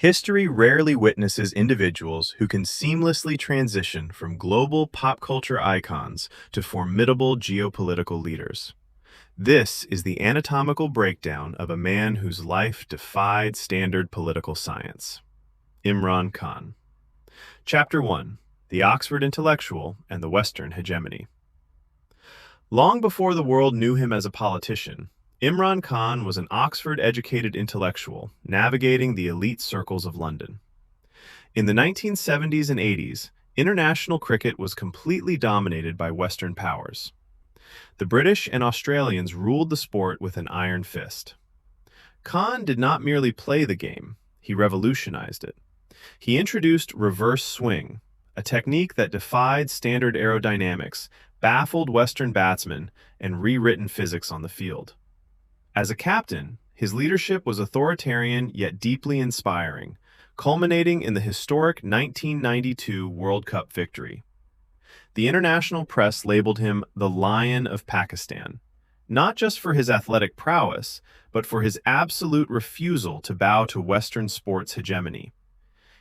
History rarely witnesses individuals who can seamlessly transition from global pop culture icons to formidable geopolitical leaders. This is the anatomical breakdown of a man whose life defied standard political science. Imran Khan. Chapter 1. The Oxford Intellectual and the Western Hegemony. Long before the world knew him as a politician, Imran Khan was an Oxford-educated intellectual navigating the elite circles of London. In the 1970s and 80s, international cricket was completely dominated by Western powers. The British and Australians ruled the sport with an iron fist. Khan did not merely play the game, he revolutionized it. He introduced reverse swing, a technique that defied standard aerodynamics, baffled Western batsmen, and rewritten physics on the field. As a captain, his leadership was authoritarian yet deeply inspiring, culminating in the historic 1992 World Cup victory. The international press labeled him the Lion of Pakistan, not just for his athletic prowess, but for his absolute refusal to bow to Western sports hegemony.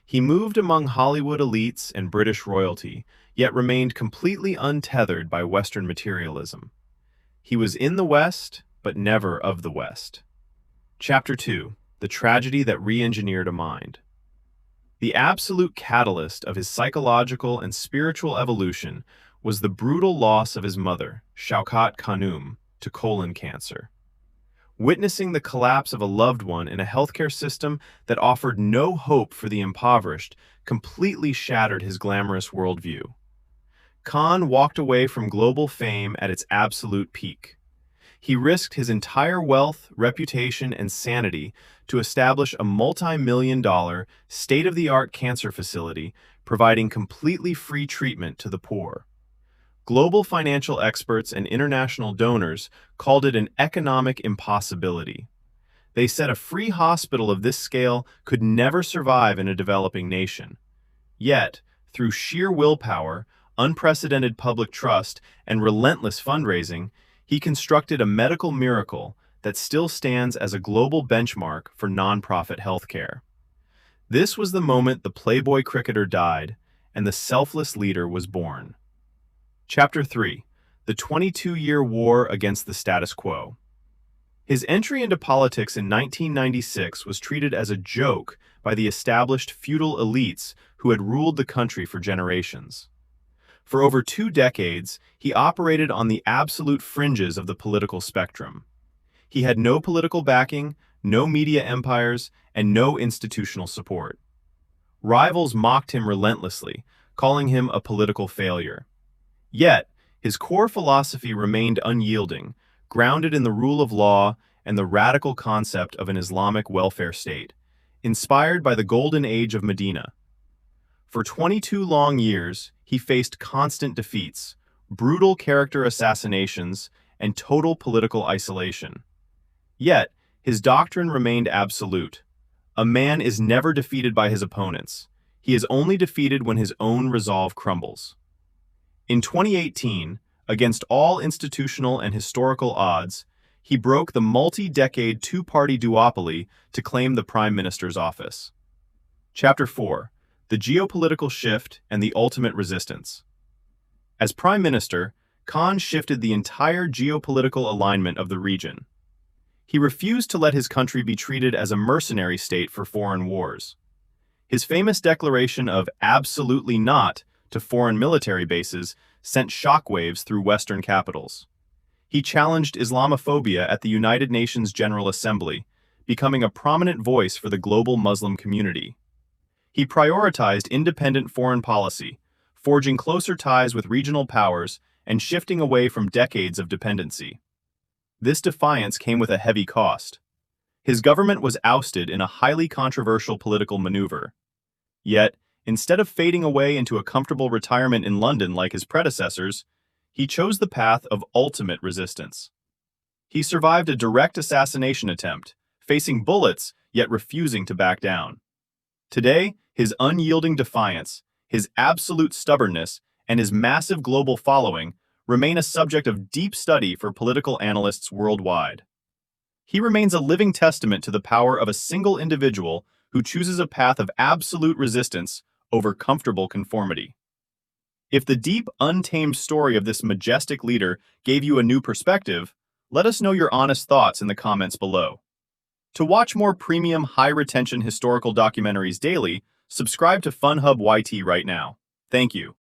He moved among Hollywood elites and British royalty, yet remained completely untethered by Western materialism. He was in the West, but never of the West. Chapter 2. The Tragedy That Re-Engineered a Mind. The absolute catalyst of his psychological and spiritual evolution was the brutal loss of his mother, Shaukat Khanum, to colon cancer. Witnessing the collapse of a loved one in a healthcare system that offered no hope for the impoverished completely shattered his glamorous worldview. Khan walked away from global fame at its absolute peak. He risked his entire wealth, reputation, and sanity to establish a multi-million-dollar, state-of-the-art cancer facility providing completely free treatment to the poor. Global financial experts and international donors called it an economic impossibility. They said a free hospital of this scale could never survive in a developing nation. Yet, through sheer willpower, unprecedented public trust, and relentless fundraising, he constructed a medical miracle that still stands as a global benchmark for nonprofit healthcare. This was the moment the Playboy cricketer died and the selfless leader was born. Chapter 3. The 22-Year War Against the Status Quo. His entry into politics in 1996 was treated as a joke by the established feudal elites who had ruled the country for generations. For over 2 decades, he operated on the absolute fringes of the political spectrum. He had no political backing, no media empires, and no institutional support. Rivals mocked him relentlessly, calling him a political failure. Yet, his core philosophy remained unyielding, grounded in the rule of law and the radical concept of an Islamic welfare state, inspired by the golden age of Medina. For 22 long years, he faced constant defeats, brutal character assassinations, and total political isolation. Yet, his doctrine remained absolute. A man is never defeated by his opponents. He is only defeated when his own resolve crumbles. In 2018, against all institutional and historical odds, he broke the multi-decade two-party duopoly to claim the Prime Minister's office. Chapter 4. The Geopolitical Shift and the Ultimate Resistance. As Prime Minister, Khan shifted the entire geopolitical alignment of the region. He refused to let his country be treated as a mercenary state for foreign wars. His famous declaration of "absolutely not" to foreign military bases sent shockwaves through Western capitals. He challenged Islamophobia at the United Nations General Assembly, becoming a prominent voice for the global Muslim community. He prioritized independent foreign policy, forging closer ties with regional powers and shifting away from decades of dependency. This defiance came with a heavy cost. His government was ousted in a highly controversial political maneuver. Yet, instead of fading away into a comfortable retirement in London like his predecessors, he chose the path of ultimate resistance. He survived a direct assassination attempt, facing bullets yet refusing to back down. Today, his unyielding defiance, his absolute stubbornness, and his massive global following remain a subject of deep study for political analysts worldwide. He remains a living testament to the power of a single individual who chooses a path of absolute resistance over comfortable conformity. If the deep, untamed story of this majestic leader gave you a new perspective, let us know your honest thoughts in the comments below. To watch more premium, high-retention historical documentaries daily, subscribe to FunHub YT right now. Thank you.